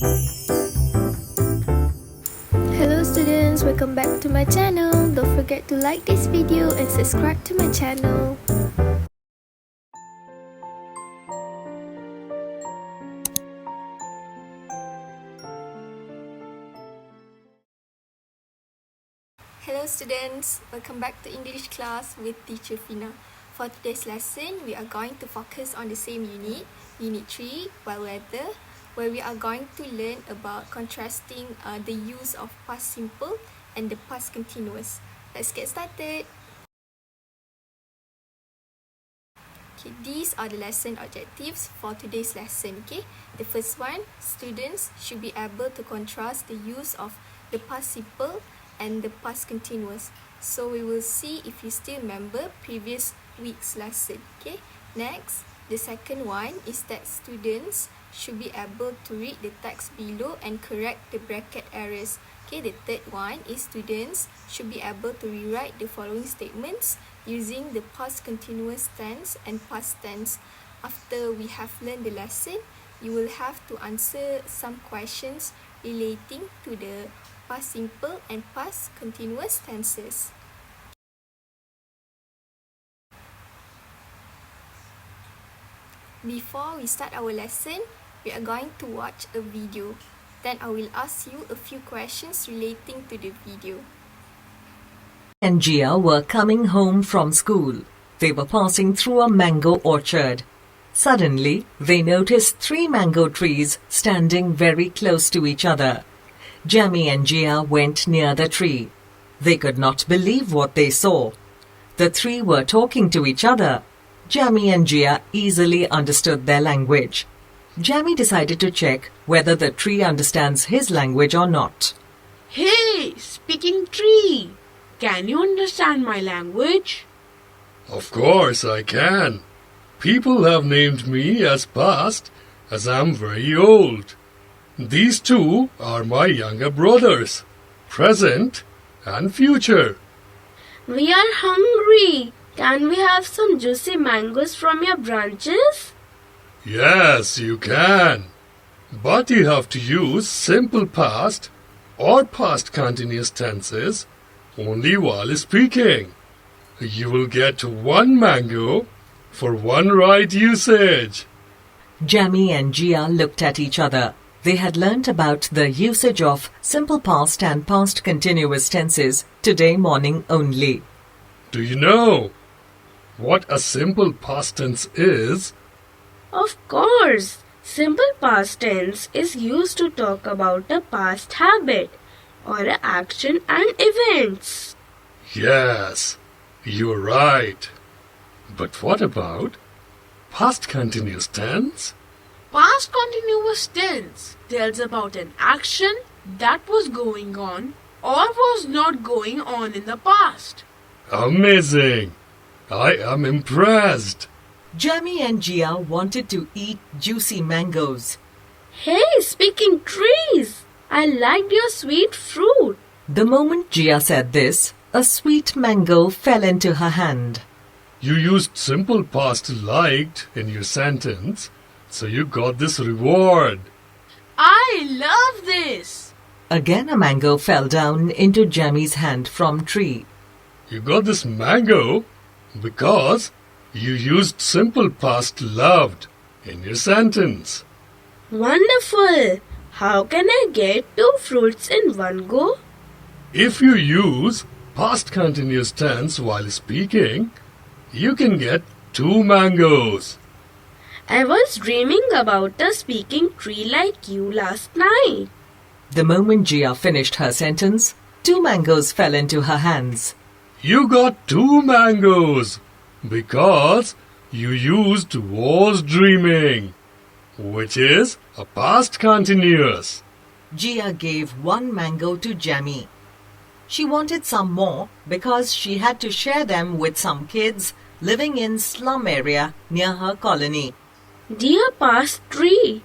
Hello students, welcome back to my channel. Don't forget to like this video and subscribe to my channel. Hello students, welcome back to English class with teacher Fina. For today's lesson, we are going to focus on the same unit, Unit 3, Wild Weather, where we are going to learn about contrasting the use of past simple and the past continuous. Let's get started. Okay, these are the lesson objectives for today's lesson. Okay, the first one, students should be able to contrast the use of the past simple and the past continuous. So we will see if you still remember previous week's lesson. Okay, next, the second one is that students should be able to read the text below and correct the bracket errors. Okay, the third one is students should be able to rewrite the following statements using the past continuous tense and past tense. After we have learned the lesson, you will have to answer some questions relating to the past simple and past continuous tenses. Before we start our lesson, we are going to watch a video. Then I will ask you a few questions relating to the video. And Gia were coming home from school. They were passing through a mango orchard. Suddenly, they noticed 3 mango trees standing very close to each other. Jamie and Gia went near the tree. They could not believe what they saw. The 3 were talking to each other. Jamie and Gia easily understood their language. Jamie decided to check whether the tree understands his language or not. Hey, speaking tree, can you understand my language? Of course I can. People have named me as past as I'm very old. These 2 are my younger brothers, present and future. We are hungry. Can we have some juicy mangoes from your branches? Yes, you can. But you have to use simple past or past continuous tenses only while speaking. You will get 1 mango for 1 right usage. Jamie and Gia looked at each other. They had learnt about the usage of simple past and past continuous tenses today morning only. Do you know what a simple past tense is? Of course. Simple past tense is used to talk about a past habit or an action and events. Yes, you're right. But what about past continuous tense? Past continuous tense tells about an action that was going on or was not going on in the past. Amazing! I am impressed. Jamie and Gia wanted to eat juicy mangoes. Hey, speaking trees, I liked your sweet fruit. The moment Gia said this, a sweet mango fell into her hand. You used simple past liked in your sentence, so you got this reward. I love this. Again a mango fell down into Jamie's hand from tree. You got this mango because you used simple past loved in your sentence. Wonderful. How can I get 2 fruits in one go? If you use past continuous tense while speaking, you can get 2 mangoes. I was dreaming about a speaking tree like you last night. The moment Gia finished her sentence, 2 mangoes fell into her hands. You got 2 mangoes because you used was dreaming, which is a past continuous. Gia gave 1 mango to Jamie. She wanted some more because she had to share them with some kids living in slum area near her colony. Dear past tree,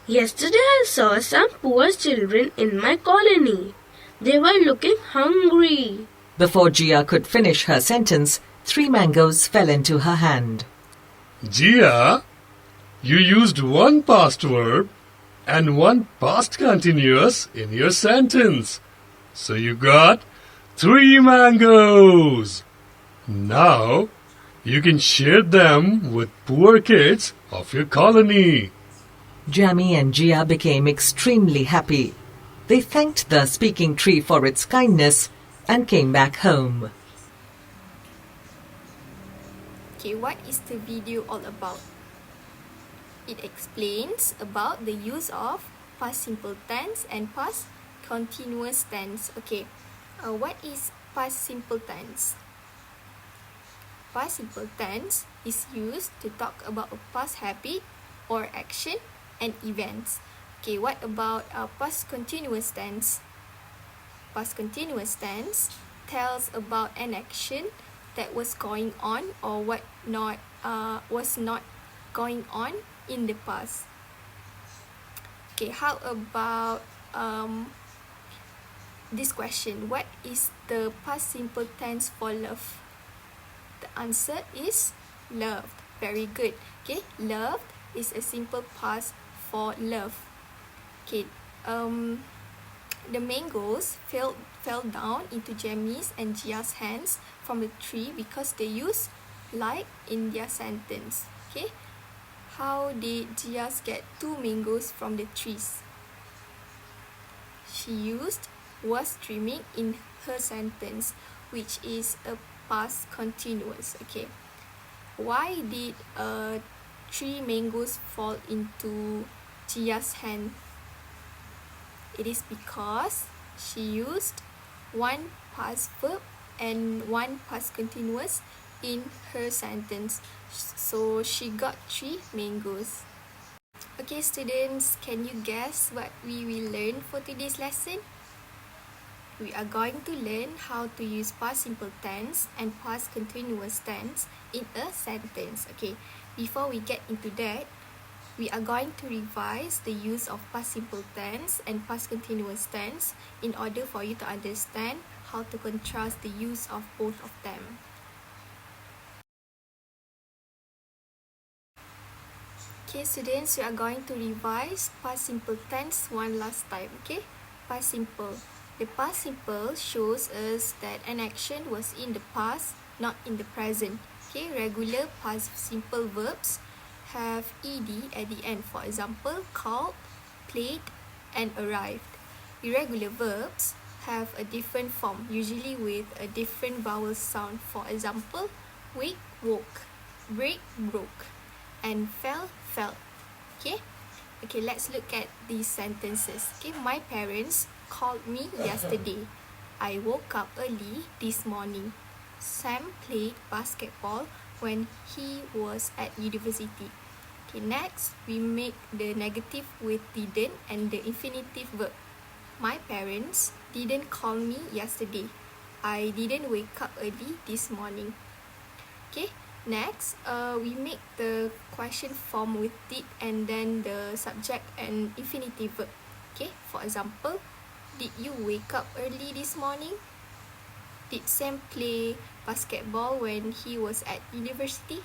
yesterday I saw some poor children in my colony. They were looking hungry. Before Gia could finish her sentence, 3 mangoes fell into her hand. Gia, you used 1 past verb and one past continuous in your sentence. So you got 3 mangoes. Now you can share them with poor kids of your colony. Jamie and Gia became extremely happy. They thanked the speaking tree for its kindness and came back home. Okay, what is the video all about? It explains about the use of past simple tense and past continuous tense. Okay, what is past simple tense? Past simple tense is used to talk about a past habit or action and events. Okay, what about past continuous tense? Past continuous tense tells about an action that was going on or what not was not going on in the past. Okay, how about this question? What is the past simple tense for love? The answer is loved. Very good. Okay, loved is a simple past for love. Okay, the mangoes fell down into Jamie's and Gia's hands from the tree because they used like in their sentence. Okay, how did Gia get 2 mangoes from the trees? She used was dreaming in her sentence, which is a past continuous. Okay, why did 3 mangoes fall into Gia's hand? It is because she used one past verb and one past continuous in her sentence. So she got 3 mangoes. Okay students, can you guess what we will learn for today's lesson? We are going to learn how to use past simple tense and past continuous tense in a sentence. Okay, before we get into that, we are going to revise the use of past simple tense and past continuous tense in order for you to understand how to contrast the use of both of them. Okay students, we are going to revise past simple tense one last time. Okay, past simple. The past simple shows us that an action was in the past, not in the present. Okay, regular past simple verbs have ed at the end. For example, called, played, and arrived. Irregular verbs have a different form, usually with a different vowel sound. For example, wake, woke, break, broke, and fell, felt. Okay, let's look at these sentences. Okay, my parents called me yesterday. I woke up early this morning. Sam played basketball when he was at university. Okay, next we make the negative with didn't and the infinitive verb. My parents didn't call me yesterday. I didn't wake up early this morning. Okay, next we make the question form with did and then the subject and infinitive verb. Okay, for example, did you wake up early this morning? Did Sam play basketball when he was at university?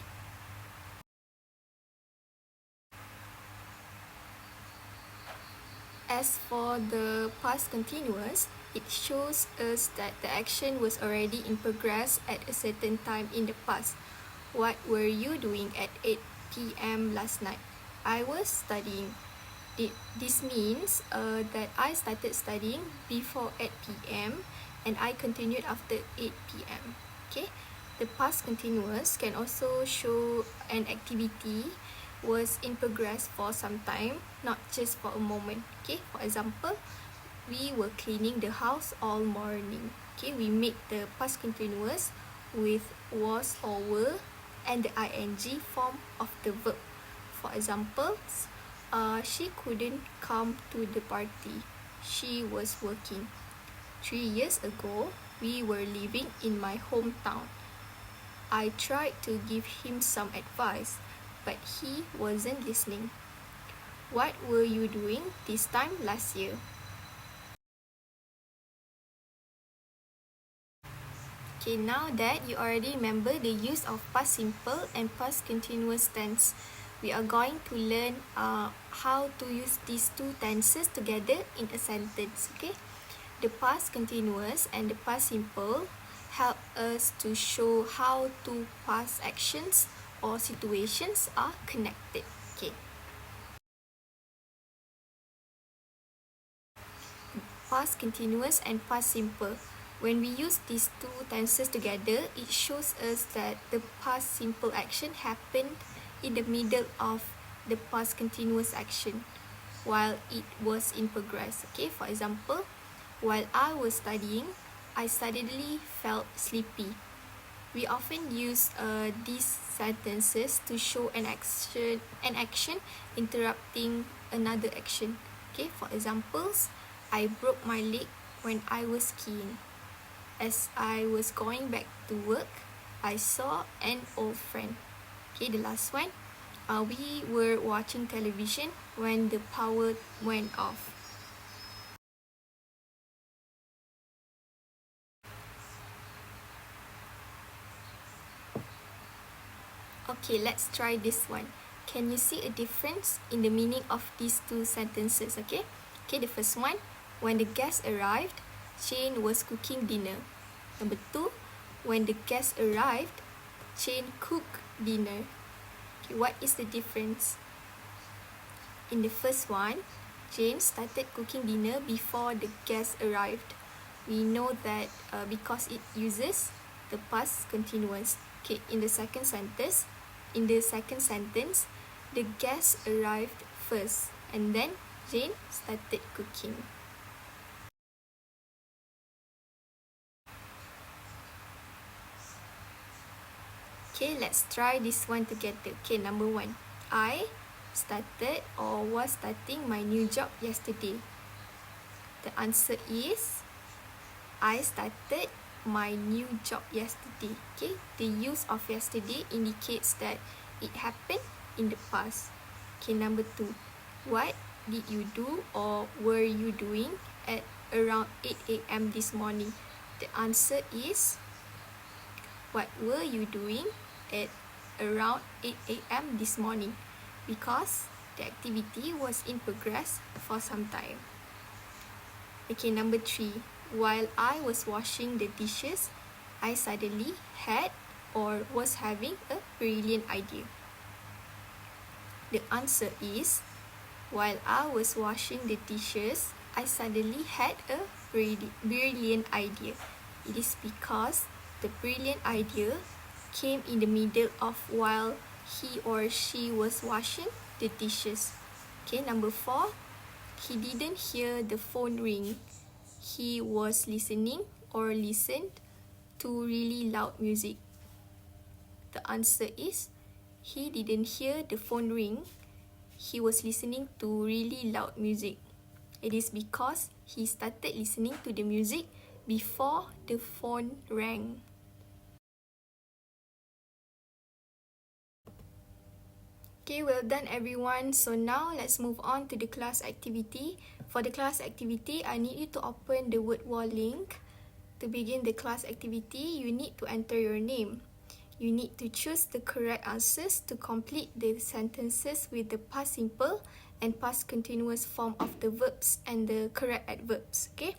As for the past continuous, it shows us that the action was already in progress at a certain time in the past. What were you doing at 8 p.m. last night? I was studying. This means that I started studying before 8 p.m. and I continued after 8 p.m. Okay, the past continuous can also show an activity was in progress for some time, not just for a moment. Okay, for example, we were cleaning the house all morning. Okay, we make the past continuous with was or were and the ing form of the verb. For example, she couldn't come to the party. She was working. 3 years ago, we were living in my hometown. I tried to give him some advice, but he wasn't listening. What were you doing this time last year? Okay, now that you already remember the use of past simple and past continuous tense, we are going to learn how to use these two tenses together in a sentence. Okay, the past continuous and the past simple help us to show how two past actions or situations are connected. Okay, past continuous and past simple. When we use these two tenses together, it shows us that the past simple action happened in the middle of the past continuous action while it was in progress. Okay, for example, while I was studying, I suddenly felt sleepy. We often use these sentences to show an action interrupting another action. Okay, for examples, I broke my leg when I was skiing. As I was going back to work, I saw an old friend. Okay, the last one. We were watching television when the power went off. Okay, let's try this one. Can you see a difference in the meaning of these two sentences? Okay, the first one. When the guests arrived, Jane was cooking dinner. Number two, when the guests arrived, Jane cooked dinner. Okay, what is the difference? In the first one, Jane started cooking dinner before the guests arrived. We know that because it uses the past continuous. Okay, in the second sentence, the guests arrived first and then Jane started cooking. Okay, let's try this one together. Okay, number one. I started or was starting my new job yesterday. The answer is I started my new job yesterday. Okay, the use of yesterday indicates that it happened in the past. Okay, number two. What did you do or were you doing at around 8 a.m. this morning? The answer is what were you doing at around 8 a.m. this morning? Because the activity was in progress for some time. Okay, number three. While I was washing the dishes, I suddenly had or was having a brilliant idea. The answer is, while I was washing the dishes, I suddenly had a brilliant idea. It is because the brilliant idea came in the middle of while he or she was washing the dishes. Okay, number four. He didn't hear the phone ring. He was listening or listened to really loud music. The answer is, he didn't hear the phone ring. He was listening to really loud music. It is because he started listening to the music before the phone rang. Okay, well done everyone. So now let's move on to the class activity. For the class activity, I need you to open the word wall link. To begin the class activity, you need to enter your name. You need to choose the correct answers to complete the sentences with the past simple and past continuous form of the verbs and the correct adverbs. Okay?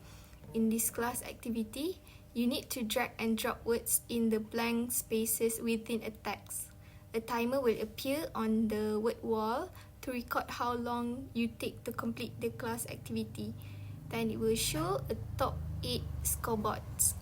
In this class activity, you need to drag and drop words in the blank spaces within a text. A timer will appear on the word wall to record how long you take to complete the class activity. Then it will show a top 8 scoreboards.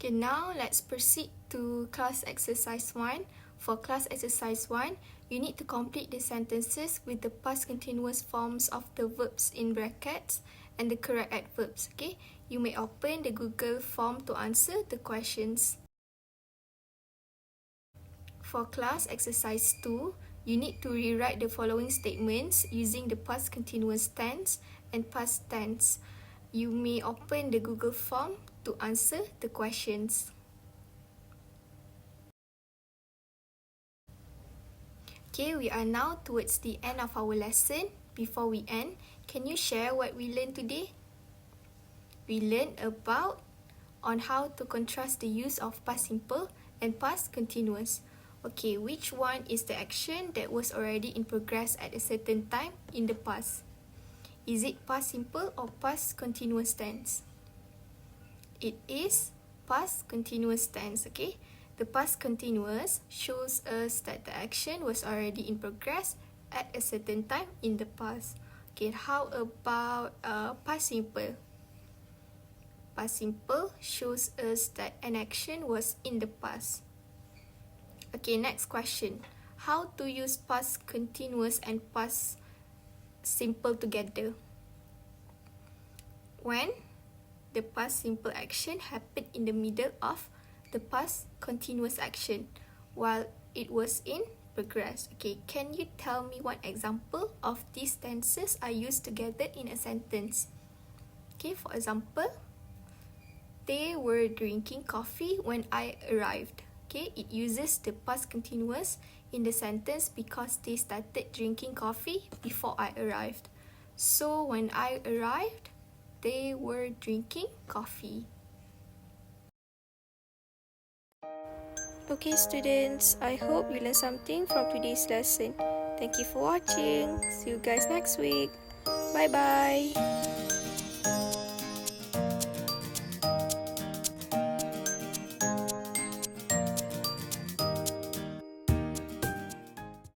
Okay, now let's proceed to class exercise 1. For class exercise 1, you need to complete the sentences with the past continuous forms of the verbs in brackets and the correct adverbs. Okay, you may open the Google form to answer the questions. For class exercise 2, you need to rewrite the following statements using the past continuous tense and past tense. You may open the Google form to answer the questions. Okay, we are now towards the end of our lesson. Before we end, can you share what we learned today? We learned about on how to contrast the use of past simple and past continuous. Okay, which one is the action that was already in progress at a certain time in the past? Is it past simple or past continuous tense? It is past continuous tense, okay? The past continuous shows us that the action was already in progress at a certain time in the past. Okay, how about past simple? Past simple shows us that an action was in the past. Okay, next question. How to use past continuous and past simple together? When the past simple action happened in the middle of the past continuous action while it was in progress. Okay, can you tell me one example of these tenses are used together in a sentence? Okay, for example, they were drinking coffee when I arrived. Okay, it uses the past continuous in the sentence because they started drinking coffee before I arrived. So when I arrived, they were drinking coffee. Okay students, I hope you learned something from today's lesson. Thank you for watching. See you guys next week. Bye bye.